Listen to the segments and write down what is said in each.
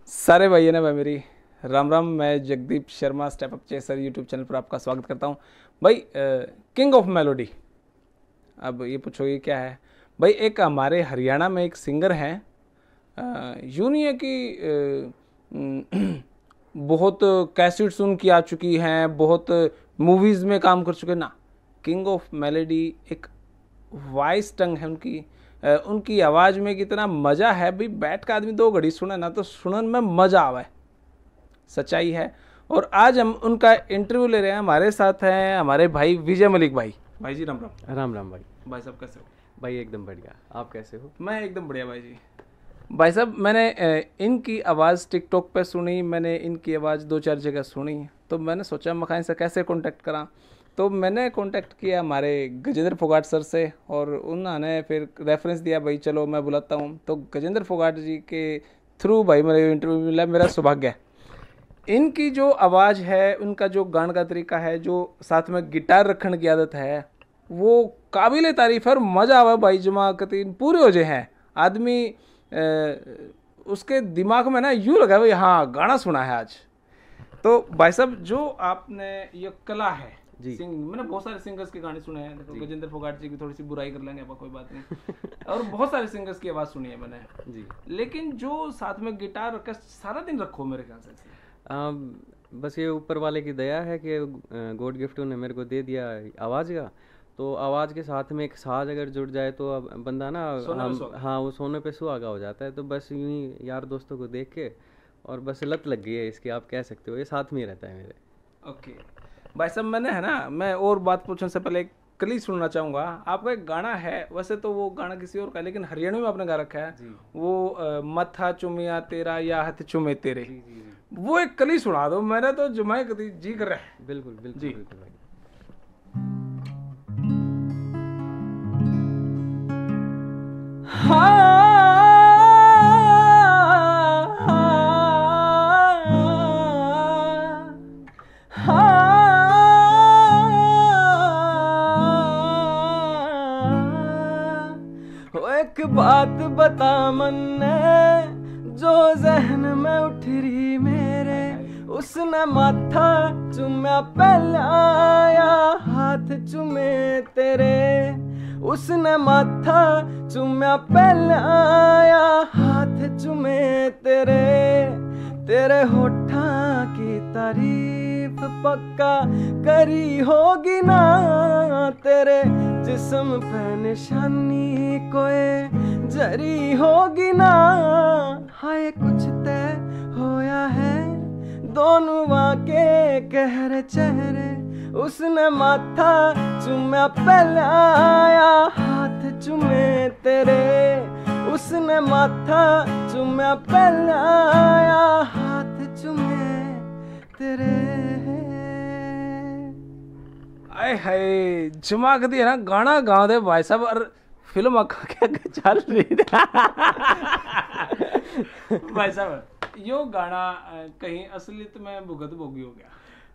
सारे भाइयों ने मैं मेरी राम राम। मैं Jagdeep Sharma step up chaser YouTube channel पर आपका स्वागत करता हूं भाई। किंग ऑफ मेलोडी, अब ये पूछोगे क्या है भाई। एक हमारे हरियाणा में एक सिंगर हैं, यूँ नहीं है कि बहुत कैसेट्स उनकी आ चुकी हैं, बहुत मूवीज़ में काम कर चुके ना। किंग ऑफ मेलोडी एक वॉइस टंग है उनकी। उनकी आवाज़ में कितना मज़ा है भाई, बैठ का आदमी 2 घड़ी सुने ना तो सुनने में मज़ा आवे, सच्चाई है। और आज हम उनका इंटरव्यू ले रहे हैं। हमारे साथ हैं हमारे भाई विजय मलिक भाई। भाई जी राम राम। राम राम भाई। भाई साहब कैसे हो? भाई एकदम बढ़िया, आप कैसे हो? मैं एकदम बढ़िया भाई जी। भाई साहब मैंने इनकी आवाज़ टिकटॉक पे सुनी, मैंने इनकी आवाज़ 2-4 जगह सुनी, तो मैंने सोचा मैं से कैसे कांटेक्ट करा। तो मैंने कांटेक्ट किया हमारे गजेंद्र फोगाट सर से, और उन्होंने फिर रेफरेंस दिया भाई चलो मैं बुलाता हूँ। तो गजेंद्र फोगाट जी के थ्रू भाई मेरा इंटरव्यू मिला, मेरा सौभाग्य है। इनकी जो आवाज़ है, उनका जो गाने का तरीका है, जो साथ में गिटार रखने की आदत है, वो काबिल तारीफ है और मज़ा आवा भाई। जमाकतीन पूरे हो जाए हैं आदमी, उसके दिमाग में ना यूँ लगा भाई हाँ गाना सुना है आज। तो भाई साहब जो आपने ये कला है जी। सिंगिंग, मैंने बहुत सारे सिंगर्स के गाने सुने हैं। देखो गजेंद्र फोगाट जी की थोड़ी सी बुराई कर लेंगे अपन, कोई बात नहीं। और बहुत सारे सिंगर्स की आवाज़ सुनी है मैंने जी। लेकिन जो साथ में गिटार रखा सारा दिन रखो मेरे ख्याल से। बस ये ऊपर वाले की दया है कि गॉड गिफ्ट उन्हें मेरे को दे दिया आवाज़ का। तो आवाज़ के साथ में एक साज अगर जुड़ जाए तो अब बंदा ना हाँ वो सोने पे सुहागा हो जाता है। तो बस यूं ही यार दोस्तों को देख के और बस लत लग गई है इसकी, आप कह सकते हो। ये साथ में ही रहता है मेरे। ओके भाई साहब, मैंने है ना, मैं और बात पूछने से पहले एक कली सुनना चाहूँगा। आपका एक गाना है, वैसे तो वो गाना किसी और का है लेकिन हरियाणवी में आपने गा रखा है जी। वो मत्था चुमिया तेरा या हथ चुमे तेरे। जी जी जी। वो एक कली सुना दो, मैंने तो जुमाए कदी जी कर रहा है। बिल्कुल बिल्कुल जी। बिल्कुल भाई। एक बात बता मन्ने जो जहन में उठ रही मेरे, उसने माथा चुम्या पहला या हाथ चुमे तेरे। उसने माथा चुम्या पहला या हाथ चुमे तेरे। तेरे होठां की तारीफ पक्का करी होगी ना, तेरे जिस्म पे निशानी कोई जरी होगी ना। हाय कुछ तय होया है दोनों वाके गहरे चेहरे। उसने माथा चुम्या पहला या हाथ चुमे तेरे। उसने माथा चुम्या पहला या हाथ चुमे तेरे। आए हाय जुमा कदी है ना गाना गा दे भाई साहब, और फिल्म आखा क्या चल रही थी। भाई साहब यो गाना कहीं असलियत में भुगत भोगी हो गया?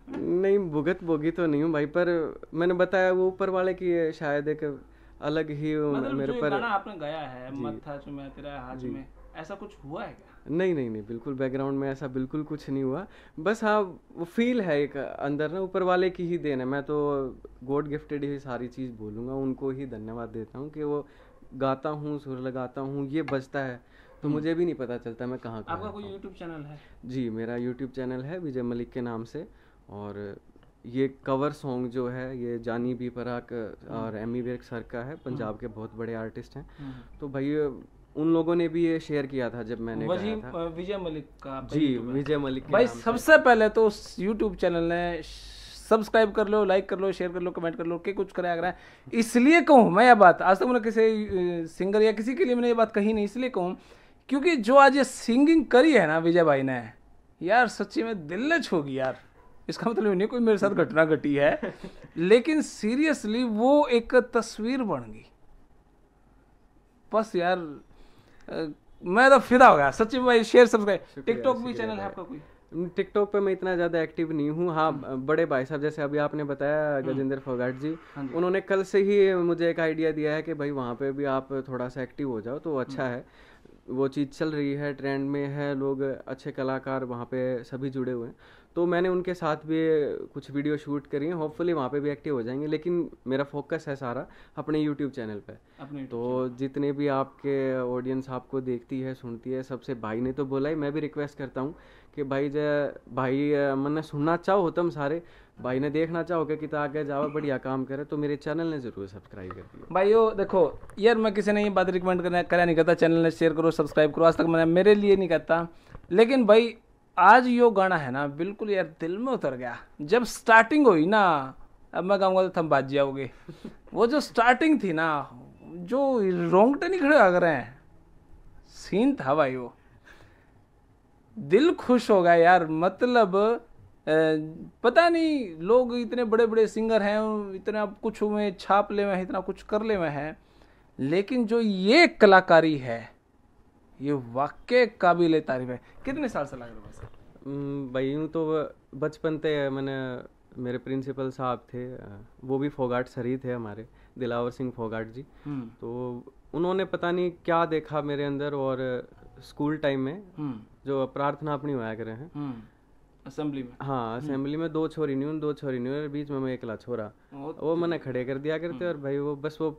नहीं, भुगत भोगी तो नहीं हूँ भाई, पर मैंने बताया वो ऊपर वाले की शायद एक अलग ही मतलब मेरे जो पर। गाना आपने गाया है मत्था चुमे तेरा हाथ में, ऐसा कुछ हुआ है क्या? नहीं नहीं नहीं, बिल्कुल बैकग्राउंड में ऐसा बिल्कुल कुछ नहीं हुआ। बस हाँ वो फील है एक अंदर ना, ऊपर वाले की ही देन है। मैं तो गॉड गिफ्टेड ही सारी चीज़ बोलूँगा, उनको ही धन्यवाद देता हूँ कि वो गाता हूँ, सुर लगाता हूँ, ये बजता है तो मुझे भी नहीं पता चलता मैं कहाँ का। आपका कोई यूट्यूब चैनल है? जी, मेरा यूट्यूब चैनल है विजय मलिक के नाम से। और ये कवर सॉन्ग जो है ये जानी बी पराग और एमी विर्क सर का है, पंजाब के बहुत बड़े आर्टिस्ट हैं। तो भाई उन लोगों ने भी ये शेयर किया था जब मैंने गाया था। विजय मलिक का जी, विजय मलिक के भाई नाम से। सबसे पहले तो उस यूट्यूब चैनल ने सब्सक्राइब कर लो, लाइक कर लो, शेयर कर लो, कमेंट कर लो, के कुछ करे अगर है। इसलिए कहूँ मैं ये बात, आज तक मैंने किसी सिंगर या किसी के लिए मैंने ये बात कही नहीं, इसलिए कहूँ क्योंकि जो आज ये सिंगिंग करी है ना विजय भाई ने, यार सच्ची में दिल ने छू गई यार। इसका मतलब नहीं कोई मेरे साथ घटना घटी है, लेकिन सीरियसली वो एक तस्वीर बन गई बस यार। मैं तो फिदा हो गया सच्ची भाई। Share subscribe. टिकटॉक भी चैनल है आपका कोई? टिकटॉक पे मैं इतना ज़्यादा एक्टिव नहीं हूँ। हाँ, बड़े भाई साहब जैसे अभी आपने बताया गजेंद्र फोगाट जी, उन्होंने कल से ही मुझे एक आइडिया दिया है कि भाई वहाँ पे भी आप थोड़ा सा एक्टिव हो जाओ तो अच्छा है। वो चीज़ चल रही है, ट्रेंड में है, लोग अच्छे कलाकार वहाँ पे सभी जुड़े हुए हैं, तो मैंने उनके साथ भी कुछ वीडियो शूट करी हैं, होपफुली वहाँ पे भी एक्टिव हो जाएंगे। लेकिन मेरा फोकस है सारा अपने यूट्यूब चैनल पे। तो जितने भी आपके ऑडियंस आपको देखती है, सुनती है, सबसे भाई ने तो बोला ही, मैं भी रिक्वेस्ट करता हूँ कि भाई मैंने सुनना चाहो तुम सारे, भाई ने देखना चाहो कि तो आगे जाओ बढ़िया काम करे, तो मेरे चैनल ने ज़रूर सब्सक्राइब कर दिया। भाई यो देखो यार, मैं किसी ने ये बात रिकमेंड करा नहीं करता, चैनल ने शेयर करो, सब्सक्राइब करो, आज तक मैंने मेरे लिए नहीं कहता। लेकिन भाई आज यो गाना है ना, बिल्कुल यार दिल में उतर गया। जब स्टार्टिंग हुई ना, अब मैं कहूँगा तो तुम बाज जाओगे। वो जो स्टार्टिंग थी ना, जो रोंगटे नहीं खड़े आ रहे हैं, सीन था भाई, वो दिल खुश हो गया यार। मतलब पता नहीं, लोग इतने बड़े बड़े सिंगर हैं, इतना कुछ में छाप ले हुए हैं, इतना कुछ कर ले हुए हैं, लेकिन जो ये कलाकारी है ये वाकई काबिल तारीफ है। कितने साल से लग रहा है? भाई यूँ तो बचपन से मैंने, मेरे प्रिंसिपल साहब थे, वो भी फोगाट सर ही थे हमारे, दिलावर सिंह फोगाट जी। तो उन्होंने पता नहीं क्या देखा मेरे अंदर, और स्कूल टाइम में जो प्रार्थना अपनी होया करे हैं असेंबली में, हाँ असेंबली में दो छोरी न्यून बीच में मैं एकला छोरा, वो मैंने खड़े कर दिया करते। और भाई वो बस वो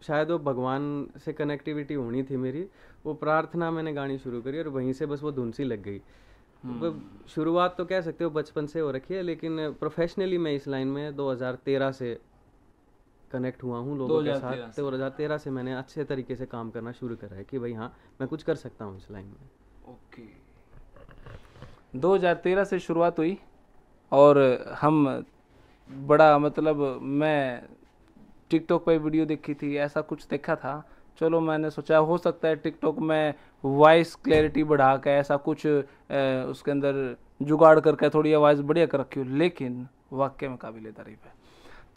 शायद वो भगवान से कनेक्टिविटी होनी थी मेरी, वो प्रार्थना मैंने गानी शुरू करी और वहीं से बस वो धुन सी लग गई। वो शुरुआत तो कह सकते हो बचपन से हो रखी है, लेकिन प्रोफेशनली मैं इस लाइन में 2013 से कनेक्ट हुआ हूँ लोगों के साथ। 2013 से मैंने अच्छे तरीके से काम करना शुरू करा है कि भाई हाँ मैं कुछ कर सकता हूँ इस लाइन में। ओके, 2013 से शुरुआत हुई और हम बड़ा, मतलब मैं टिकटॉक पे वीडियो देखी थी, ऐसा कुछ देखा था, चलो मैंने सोचा हो सकता है टिकटॉक में वॉइस क्लैरिटी बढ़ा के ऐसा कुछ उसके अंदर जुगाड़ करके थोड़ी आवाज़ बढ़िया कर रखी हो, लेकिन वाकई में काबिल तारीफ है।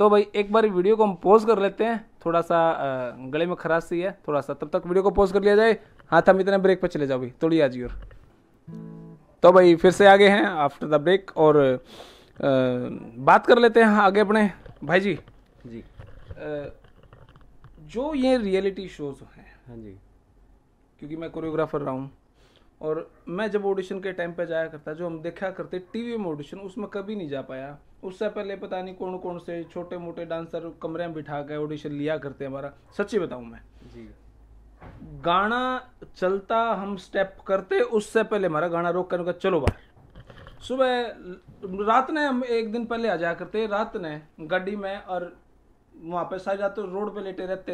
तो भाई एक बार वीडियो को हम पॉज कर लेते हैं, थोड़ा सा गले में खराश सी है थोड़ा सा, तब तक वीडियो को पॉज कर लिया जाए। हाँ हम इतने ब्रेक पर चले जाओ भाई, थोड़ी आज और। तो भाई फिर से आगे हैं आफ्टर द ब्रेक, और बात कर लेते हैं आगे अपने भाई जी। जो ये रियलिटी शोज हैं, हाँ जी, क्योंकि मैं कोरियोग्राफर रहा हूँ, और मैं जब ऑडिशन के टाइम पे जाया करता, जो हम देखा करते टीवी में ऑडिशन, उसमें कभी नहीं जा पाया। उससे पहले पता नहीं कौन कौन से छोटे मोटे डांसर कमरे में बिठा के ऑडिशन लिया करते हमारा। सच्ची बताऊँ मैं जी, गाना चलता हम स्टेप करते, उससे पहले हमारा गाना रोक कर चलो बाहर। सुबह रात ने हम एक दिन पहले आ जाया करते, रात ने गाड़ी में, और वहाँ पे सारे जाते रोड पे लेटे रहते।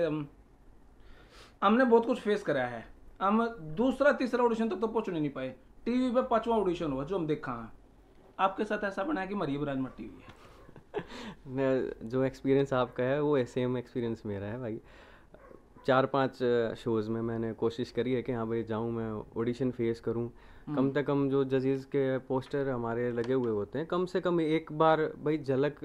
हमने बहुत कुछ फेस करा है। हम दूसरा तीसरा ऑडिशन तक तो पहुँच नहीं पाए, टीवी पे 5वां ऑडिशन हुआ जो हम देखा है। आपके साथ ऐसा बना है कि मरी ब्रांड मट्टी हुई है? मैं जो एक्सपीरियंस आपका है वो सेम एक्सपीरियंस मेरा है भाई। 4-5 शोज़ में मैंने कोशिश करी है कि हाँ भाई जाऊँ मैं ऑडिशन फेस करूँ। कम से कम जो जजेस के पोस्टर हमारे लगे हुए होते हैं, कम से कम एक बार भाई झलक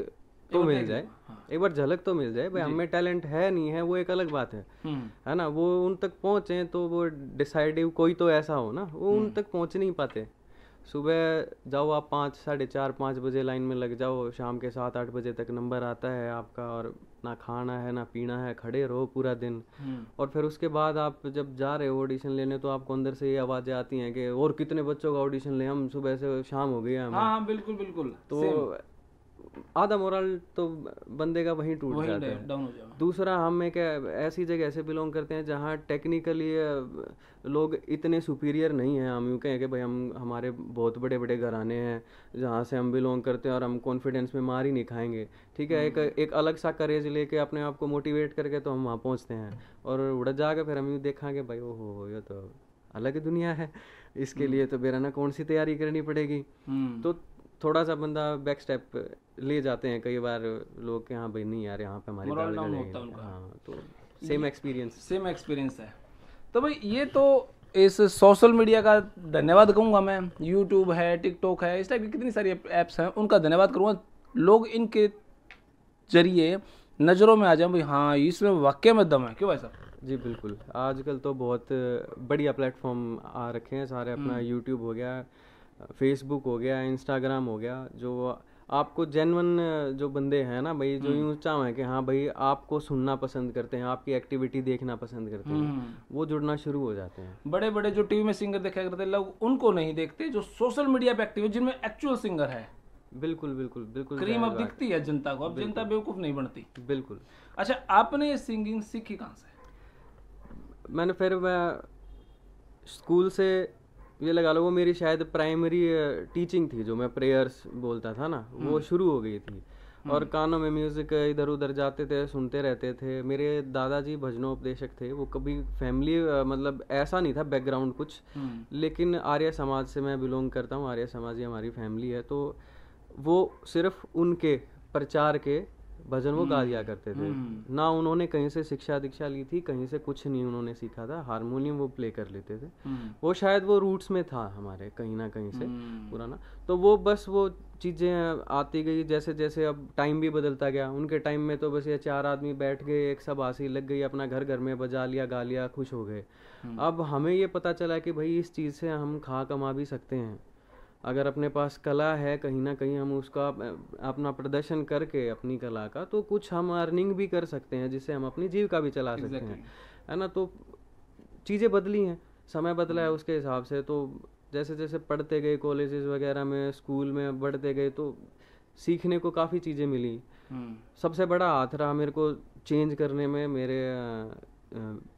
तो मिल जाए, एक बार झलक तो मिल जाए। भाई हमें टैलेंट है नहीं है वो एक अलग बात है ना, वो उन तक पहुँचे तो वो डिसाइडिव कोई तो ऐसा हो ना, वो उन तक पहुँच नहीं पाते। सुबह जाओ आप 5, 4:30, 5 बजे लाइन में लग जाओ, शाम के 7-8 बजे तक नंबर आता है आपका, और ना खाना है ना पीना है, खड़े रहो पूरा दिन। और फिर उसके बाद आप जब जा रहे हो ऑडिशन लेने, तो आपको अंदर से ये आवाज़ें आती हैं कि और कितने बच्चों का ऑडिशन ले, हम सुबह से शाम हो गई है हमें। हाँ बिल्कुल बिल्कुल। तो आधा मोरल तो बंदे का वहीं टूट जाता है। डाउन हो जाए। दूसरा, हम एक ऐसी जगह से बिलोंग करते हैं जहाँ टेक्निकली लोग इतने सुपीरियर नहीं हैं। हम यूँ कहें कि भाई हमारे बहुत बड़े बड़े घराने हैं जहाँ से हम बिलोंग करते हैं, और हम कॉन्फिडेंस में मार ही नहीं खाएंगे। ठीक है, एक अलग सा करेज लेके अपने आप को मोटिवेट करके तो हम वहाँ पहुँचते हैं, और उड़ जाकर फिर हम यूँ देखेंगे भाई ओहो ये तो अलग दुनिया है, इसके लिए तो बेराना कौन सी तैयारी करनी पड़ेगी। तो थोड़ा सा बंदा बैक स्टेप ले जाते हैं कई बार लोग कि हाँ भाई नहीं यार यहाँ पे हमारी मोरल डाउन होता है उनका। हाँ, तो सेम एक्सपीरियंस है। तो भाई ये तो इस सोशल मीडिया का धन्यवाद कहूँगा मैं। यूट्यूब है, टिकटॉक है, इस टाइप की कितनी सारी ऐप्स हैं, उनका धन्यवाद करूँगा। लोग इनके जरिए नज़रों में आ जाए भाई हाँ इसमें वाकई में दम है। क्यों भाई साहब? जी बिल्कुल, आजकल तो बहुत बढ़िया प्लेटफॉर्म आ रखे हैं सारे। अपना यूट्यूब हो गया, फेसबुक हो गया, इंस्टाग्राम हो गया, जो आपको जेन्युइन जो बंदे हैं ना भाई, जो यूँ चाहें कि हाँ भाई आपको सुनना पसंद करते हैं, आपकी एक्टिविटी देखना पसंद करते हैं, वो जुड़ना शुरू हो जाते हैं। बड़े बड़े जो टीवी में सिंगर देखा करते हैं लोग, उनको नहीं देखते जो सोशल मीडिया पे एक्टिव है, जिनमें एक्चुअल सिंगर है। बिल्कुल बिल्कुल बिल्कुल, क्रीम अब दिखती है जनता को, अब जनता बेवकूफ नहीं बनती। बिल्कुल। अच्छा, आपने ये सिंगिंग सीखी कहाँ से? मैं स्कूल से, ये लगा लो वो मेरी शायद प्राइमरी टीचिंग थी, जो मैं प्रेयर्स बोलता था ना, वो शुरू हो गई थी। और कानों में म्यूज़िक इधर उधर जाते थे, सुनते रहते थे। मेरे दादाजी भजनोपदेशक थे। वो कभी फैमिली मतलब ऐसा नहीं था बैकग्राउंड कुछ, लेकिन आर्य समाज से मैं बिलोंग करता हूँ, आर्य समाज ही हमारी फैमिली है। तो वो सिर्फ उनके प्रचार के भजन वो गा दिया करते थे। ना उन्होंने कहीं से शिक्षा दीक्षा ली थी, कहीं से कुछ नहीं उन्होंने सीखा था। हारमोनियम वो प्ले कर लेते थे। वो शायद वो रूट्स में था हमारे कहीं ना कहीं से पुराना। तो वो बस वो चीज़ें आती गई, जैसे जैसे अब टाइम भी बदलता गया। उनके टाइम में तो बस ये 4 आदमी बैठ गए, एक सब आसी लग गई, अपना घर घर में बजा लिया, गा लिया, खुश हो गए। अब हमें ये पता चला कि भाई इस चीज़ से हम खा कमा भी सकते हैं। अगर अपने पास कला है, कहीं ना कहीं हम उसका अपना प्रदर्शन करके अपनी कला का, तो कुछ हम अर्निंग भी कर सकते हैं, जिससे हम अपनी जीविका भी चला सकते हैं, है ना। तो चीज़ें बदली हैं, समय बदला है उसके हिसाब से। तो जैसे जैसे पढ़ते गए कॉलेजेस वगैरह में, स्कूल में बढ़ते गए, तो सीखने को काफ़ी चीज़ें मिली। सबसे बड़ा हाथ रहा मेरे को चेंज करने में मेरे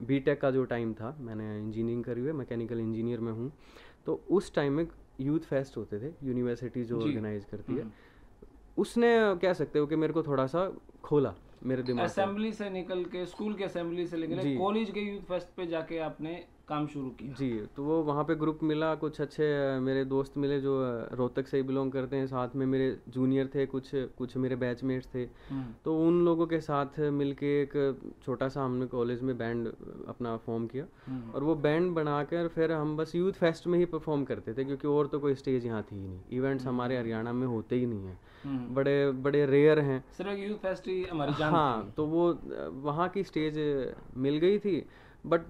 बीटेक का जो टाइम था। मैंने इंजीनियरिंग करी हुई है, मैकेनिकल इंजीनियर में हूँ। तो उस टाइम में यूथ फेस्ट होते थे, यूनिवर्सिटी जो ऑर्गेनाइज करती है, उसने कह सकते हो कि मेरे को थोड़ा सा खोला मेरे दिमाग। असेंबली से निकल के, स्कूल के असेंबली से लेकर कॉलेज के यूथ फेस्ट पे जाके आपने काम शुरू किया। जी, तो वो वहाँ पे ग्रुप मिला, कुछ अच्छे मेरे दोस्त मिले जो रोहतक से ही बिलोंग करते हैं। साथ में मेरे जूनियर थे, कुछ मेरे बैचमेट्स थे। तो उन लोगों के साथ मिलके एक छोटा सा हमने कॉलेज में बैंड अपना फॉर्म किया। और वो बैंड बनाकर फिर हम बस यूथ फेस्ट में ही परफॉर्म करते थे, क्योंकि और तो कोई स्टेज यहाँ थी ही नहीं। इवेंट्स हमारे हरियाणा में होते ही नहीं हैं, बड़े बड़े रेयर हैं, सिर्फ यूथ फेस्ट ही हमारी जान। हाँ, तो वो वहाँ की स्टेज मिल गई थी। बट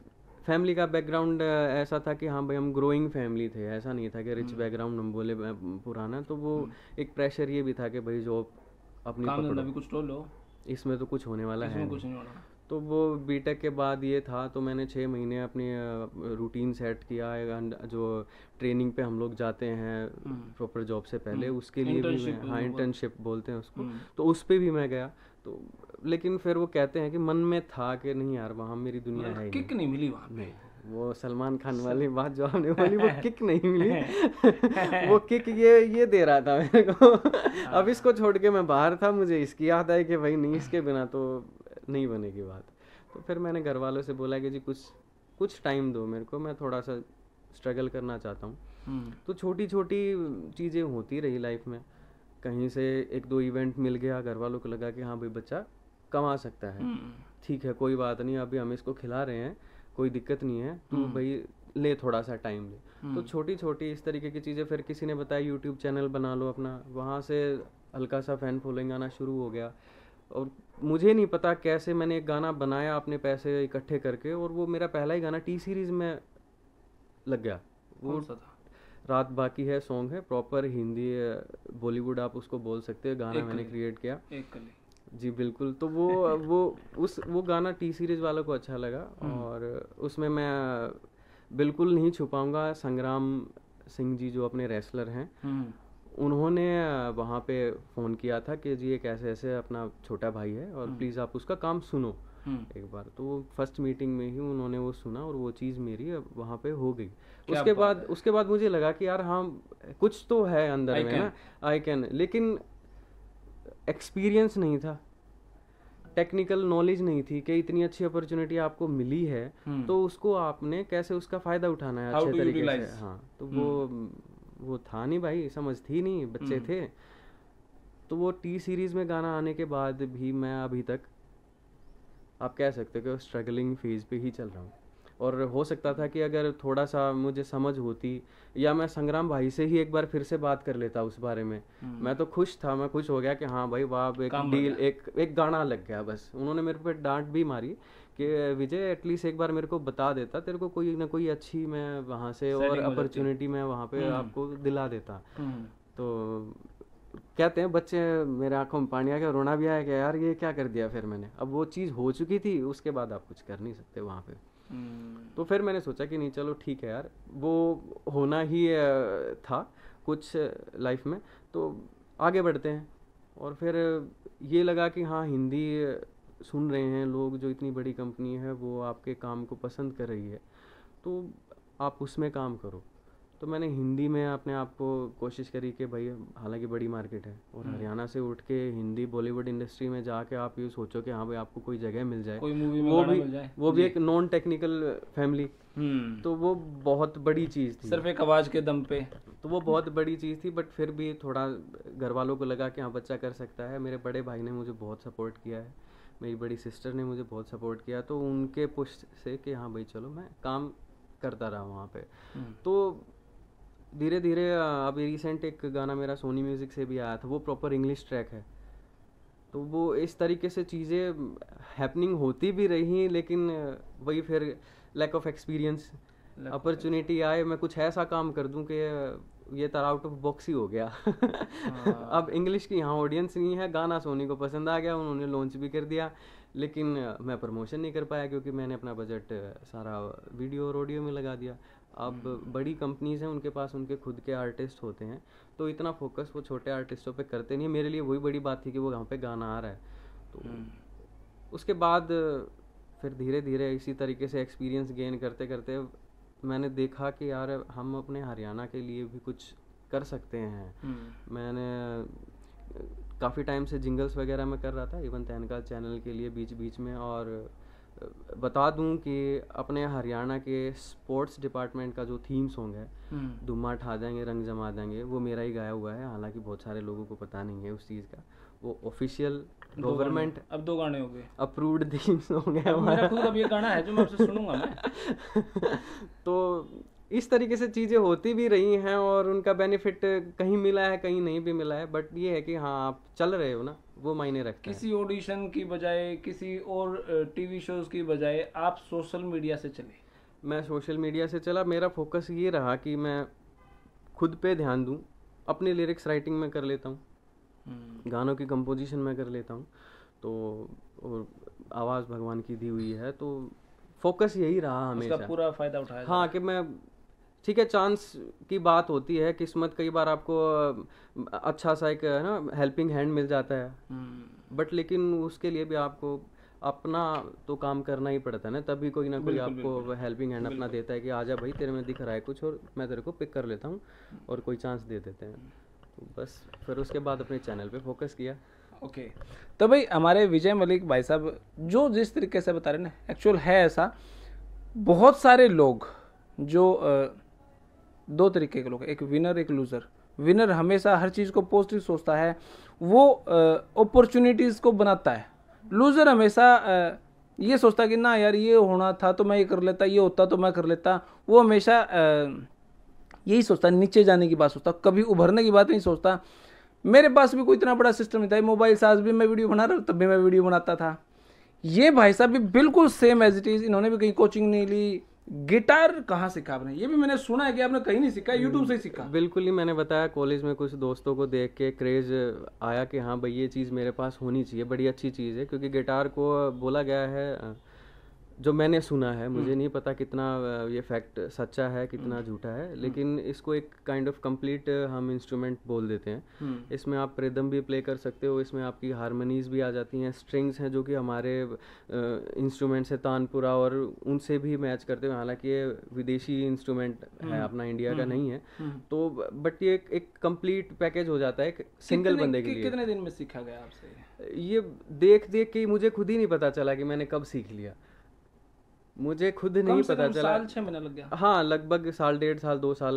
फैमिली का बैकग्राउंड ऐसा था कि हाँ भाई हम ग्रोइंग फैमिली थे, ऐसा नहीं था कि रिच बैकग्राउंड हम बोले पुराना। तो वो एक प्रेशर ये भी था कि भाई जॉब अपनी पकड़ो, भी कुछ तो लो, इसमें तो कुछ होने वाला है कुछ नहीं होना। तो वो बीटेक के बाद ये था। तो मैंने 6 महीने अपनी रूटीन सेट किया, जो ट्रेनिंग पे हम लोग जाते हैं प्रॉपर जॉब से पहले, उसके लिए भी मैं, हाँ, इंटर्नशिप बोलते हैं उसको, तो उस पर भी मैं गया। तो लेकिन फिर वो कहते हैं कि मन में था कि नहीं यार, वहाँ मेरी दुनिया है, किक नहीं मिली वहाँ पे। वो सलमान खान वाली बात जो आपने बोली, वो किक नहीं मिली। वो किक ये दे रहा था मेरे को। अब इसको छोड़ के मैं बाहर था, मुझे इसकी याद आई कि भाई नहीं, इसके बिना तो नहीं बनेगी बात। तो फिर मैंने घर वालों से बोला कि जी कुछ टाइम दो मेरे को, मैं थोड़ा सा स्ट्रगल करना चाहता हूँ। तो छोटी छोटी चीज़ें होती रही लाइफ में। कहीं से 1-2 इवेंट मिल गया, घर वालों को लगा कि हाँ भाई बच्चा कमा सकता है, ठीक है, कोई बात नहीं, अभी हम इसको खिला रहे हैं, कोई दिक्कत नहीं है, तू भाई ले, थोड़ा सा टाइम ले। तो छोटी छोटी इस तरीके की चीज़ें। फिर किसी ने बताया यूट्यूब चैनल बना लो अपना, वहाँ से हल्का सा फैन फॉलोइंग आना शुरू हो गया। और मुझे नहीं पता कैसे मैंने एक गाना बनाया अपने पैसे इकट्ठे करके, और वो मेरा पहला ही गाना टी सीरीज़ में लग गया। वो रात बाकी है सॉन्ग है, प्रॉपर हिंदी बॉलीवुड आप उसको बोल सकते हैं, गाना मैंने क्रिएट किया। जी बिल्कुल। तो वो गाना टी सीरीज़ वालों को अच्छा लगा। और उसमें मैं बिल्कुल नहीं छुपाऊंगा, संग्राम सिंह जी जो अपने रेसलर हैं, उन्होंने वहाँ पे फ़ोन किया था कि जी एक ऐसे अपना छोटा भाई है और प्लीज़ आप उसका काम सुनो एक बार। तो वो फर्स्ट मीटिंग में ही उन्होंने वो सुना और वो चीज़ मेरी वहाँ पे हो गई। उसके बाद मुझे लगा कि यार हाँ कुछ तो है अंदर में ना, आई कैन, लेकिन एक्सपीरियंस नहीं था, टेक्निकल नॉलेज नहीं थी कि इतनी अच्छी अपॉर्चुनिटी आपको मिली है तो उसको आपने कैसे उसका फ़ायदा उठाना है अच्छे तरीके से। हाँ, तो वो था नहीं भाई, समझ थी नहीं, बच्चे थे। तो वो टी सीरीज़ में गाना आने के बाद भी मैं अभी तक आप कह सकते हो कि स्ट्रगलिंग फेज पे ही चल रहा हूँ। और हो सकता था कि अगर थोड़ा सा मुझे समझ होती, या मैं संग्राम भाई से ही एक बार फिर से बात कर लेता उस बारे में। मैं तो खुश था, मैं खुश हो गया कि हाँ भाई वाह, एक डील, एक गाना लग गया। बस उन्होंने मेरे पे डांट भी मारी कि विजय एटलीस्ट एक बार मेरे को बता देता, तेरे को कोई ना कोई अच्छी मैं वहाँ से और अपॉर्चुनिटी मैं वहाँ पे आपको दिला देता। तो कहते हैं बच्चे, मेरे आंखों में पानी आ गया, रोना भी आया कि यार ये क्या कर दिया फिर मैंने। अब वो चीज़ हो चुकी थी, उसके बाद आप कुछ कर नहीं सकते वहाँ पे। तो फिर मैंने सोचा कि नहीं चलो ठीक है यार, वो होना ही था कुछ लाइफ में, तो आगे बढ़ते हैं। और फिर ये लगा कि हाँ हिंदी सुन रहे हैं लोग, जो इतनी बड़ी कंपनी है वो आपके काम को पसंद कर रही है, तो आप उसमें काम करो। तो मैंने हिंदी में अपने आप को कोशिश करी कि भाई हालांकि बड़ी मार्केट है, और हरियाणा से उठ के हिंदी बॉलीवुड इंडस्ट्री में जाके आप ये सोचो कि हाँ भाई आपको कोई जगह मिल जाए, कोई मूवी में वो भी एक नॉन टेक्निकल फैमिली, तो वो बहुत बड़ी चीज़ थी, सिर्फ एक आवाज़ के दम पे। तो वो बहुत बड़ी चीज़ थी। बट फिर भी थोड़ा घर वालों को लगा कि हाँ बच्चा कर सकता है। मेरे बड़े भाई ने मुझे बहुत सपोर्ट किया है, मेरी बड़ी सिस्टर ने मुझे बहुत सपोर्ट किया, तो उनके पुश से कि हाँ भाई चलो, मैं काम करता रहा वहाँ पे। तो धीरे धीरे अभी रिसेंट एक गाना मेरा सोनी म्यूज़िक से भी आया था, वो प्रॉपर इंग्लिश ट्रैक है। तो वो इस तरीके से चीज़ें हैपनिंग होती भी रही, लेकिन वही फिर लैक ऑफ एक्सपीरियंस, अपॉर्चुनिटी आए मैं कुछ ऐसा काम कर दूं कि ये तो आउट ऑफ बॉक्स ही हो गया। अब इंग्लिश की यहाँ ऑडियंस नहीं है, गाना सोनी को पसंद आ गया, उन्होंने लॉन्च भी कर दिया, लेकिन मैं प्रमोशन नहीं कर पाया क्योंकि मैंने अपना बजट सारा वीडियो और ऑडियो में लगा दिया। अब बड़ी कंपनीज हैं, उनके पास उनके खुद के आर्टिस्ट होते हैं, तो इतना फोकस वो छोटे आर्टिस्टों पे करते नहीं है। मेरे लिए वही बड़ी बात थी कि वो वहाँ पे गाना आ रहा है। तो उसके बाद फिर धीरे धीरे इसी तरीके से एक्सपीरियंस गेन करते करते मैंने देखा कि यार हम अपने हरियाणा के लिए भी कुछ कर सकते हैं। मैंने काफ़ी टाइम से जिंगल्स वगैरह मैं कर रहा था, इवन तैनका चैनल के लिए बीच बीच में। और बता दूं कि अपने हरियाणा के स्पोर्ट्स डिपार्टमेंट का जो थीम सॉन्ग है, धुम्मा ठा देंगे रंग जमा देंगे, वो मेरा ही गाया हुआ है। हालांकि बहुत सारे लोगों को पता नहीं है उस चीज़ का। वो ऑफिशियल गवर्नमेंट अब 2 गाने हो गए अप्रूव्ड थीम सॉन्ग है मेरा खुद अब ये गाना है जो मैं आपसे सुनूंगा मैं। तो इस तरीके से चीज़ें होती भी रही हैं, और उनका बेनिफिट कहीं मिला है कहीं नहीं भी मिला है। बट ये है कि हाँ आप चल रहे हो ना, वो मायने रखता है। किसी ऑडिशन की बजाय, किसी और टीवी शोज की बजाय आप सोशल मीडिया से चले। मैं सोशल मीडिया से चला। मेरा फोकस ये रहा कि मैं खुद पे ध्यान दूं। अपनी लिरिक्स राइटिंग में कर लेता हूँ, गानों की कंपोजिशन में कर लेता हूँ, तो और आवाज़ भगवान की दी हुई है, तो फोकस यही रहा हमेशा। उसका पूरा फायदा उठाया। हाँ कि मैं ठीक है, चांस की बात होती है, किस्मत कई बार आपको अच्छा सा एक है ना हेल्पिंग हैंड मिल जाता है, बट लेकिन उसके लिए भी आपको अपना तो काम करना ही पड़ता है ना, तभी कोई ना कोई आपको हेल्पिंग हैंड अपना देता है कि आजा भाई तेरे में दिख रहा है कुछ और मैं तेरे को पिक कर लेता हूँ, और कोई चांस दे देते हैं। तो बस फिर उसके बाद अपने चैनल पे फोकस किया। ओके तो भाई हमारे विजय मलिक भाई साहब जो जिस तरीके से बता रहे ना, एक्चुअल है ऐसा। बहुत सारे लोग जो 2 तरीके के लोग, एक विनर एक लूज़र। विनर हमेशा हर चीज़ को पॉजिटिव सोचता है, वो अपॉर्चुनिटीज़ को बनाता है। लूज़र हमेशा ये सोचता है कि ना यार ये होना था तो मैं ये कर लेता, ये होता तो मैं कर लेता। वो हमेशा यही सोचता, नीचे जाने की बात सोचता, कभी उभरने की बात नहीं सोचता। मेरे पास भी कोई इतना बड़ा सिस्टम नहीं था, मोबाइल से आज भी मैं वीडियो बना रहा हूँ, तब भी मैं वीडियो बनाता था। ये भाई साहब भी बिल्कुल सेम एज इट इज़। इन्होंने भी कहीं कोचिंग नहीं ली। गिटार कहाँ सीखा आपने? ये भी मैंने सुना है कि आपने कहीं नहीं सीखा, यूट्यूब से ही सीखा। बिल्कुल ही, मैंने बताया कॉलेज में कुछ दोस्तों को देख के क्रेज आया कि हाँ भाई ये चीज़ मेरे पास होनी चाहिए, बड़ी अच्छी चीज़ है। क्योंकि गिटार को बोला गया है, जो मैंने सुना है, मुझे नहीं पता कितना ये फैक्ट सच्चा है कितना झूठा है, लेकिन इसको एक काइंड ऑफ कंप्लीट हम इंस्ट्रूमेंट बोल देते हैं। इसमें आप रिदम भी प्ले कर सकते हो, इसमें आपकी हारमोनीज भी आ जाती हैं, स्ट्रिंग्स हैं जो कि हमारे इंस्ट्रूमेंट से तानपुरा और उनसे भी मैच करते हैं। हालांकि ये विदेशी इंस्ट्रूमेंट है, अपना इंडिया का नहीं है, तो बट ये एक कंप्लीट पैकेज हो जाता है एक सिंगल बंदे के लिए। कितने दिन में सीखा गया आपसे? ये देख देख के मुझे खुद ही नहीं पता चला कि मैंने कब सीख लिया, मुझे खुद नहीं पता चला। साल 6 महीना लग गया? हाँ, लगभग साल, 1.5 साल, 2 साल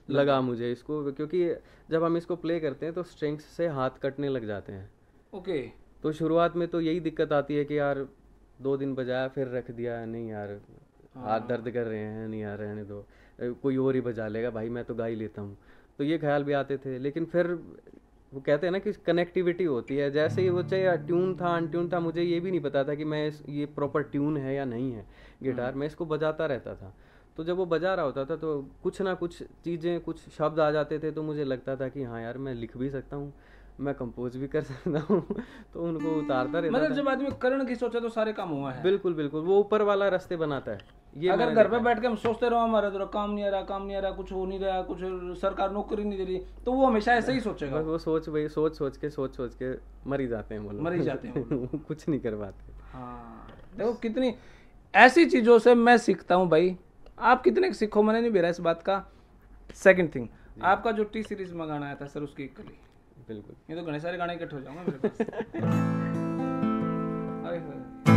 लगा मुझे इसको, क्योंकि जब हम इसको प्ले करते हैं तो स्ट्रिंग्स से हाथ कटने लग जाते हैं। ओके। तो शुरुआत में तो यही दिक्कत आती है कि यार 2 दिन बजाया फिर रख दिया, नहीं यार हाथ दर्द कर रहे हैं, नहीं यार रहने दो, कोई और ही बजा लेगा, भाई मैं तो गा ही लेता हूँ। तो ये ख्याल भी आते थे, लेकिन फिर वो कहते हैं ना कि कनेक्टिविटी होती है। जैसे ही वो चाहे ट्यून था अनट्यून था, मुझे ये भी नहीं पता था कि मैं ये प्रॉपर ट्यून है या नहीं है गिटार, मैं इसको बजाता रहता था। तो जब वो बजा रहा होता था तो कुछ ना कुछ चीज़ें, कुछ शब्द आ जाते थे, तो मुझे लगता था कि हाँ यार मैं लिख भी सकता हूँ, मैं कंपोज भी कर सकता हूँ तो उनको उतारता रहता मतलब था। जब आदमी करण की सोचे तो सारे काम हुआ है। बिल्कुल बिल्कुल, वो ऊपर वाला रास्ते बनाता है। ये अगर मैंने घर पे देखा है। बैठ के हम सोचते रहो हमारा तो काम नहीं आ रहा, काम नहीं आ रहा, कुछ हो नहीं रहा, कुछ सरकार नौकरी नहीं दे रही, तो वो हमेशा ऐसे ही सोचेगा। बस वो सोच के मर ही जाते हैं वो लोग। मर ही जाते हैं वो कुछ नहीं कर पाते। हाँ देखो कितनी ऐसी चीज़ों से मैं सीखता हूँ भाई। आप कितने सीखो, मैंने नहीं बेरा इस बात का। सेकंड थिंग, आपका जो टी सीरीज में गाना आया था सर, उसकी एक कली, बिल्कुल। ये तो घने सारे गाने इकट्ठे हो जाऊंगा मेरे पास। आए हाय।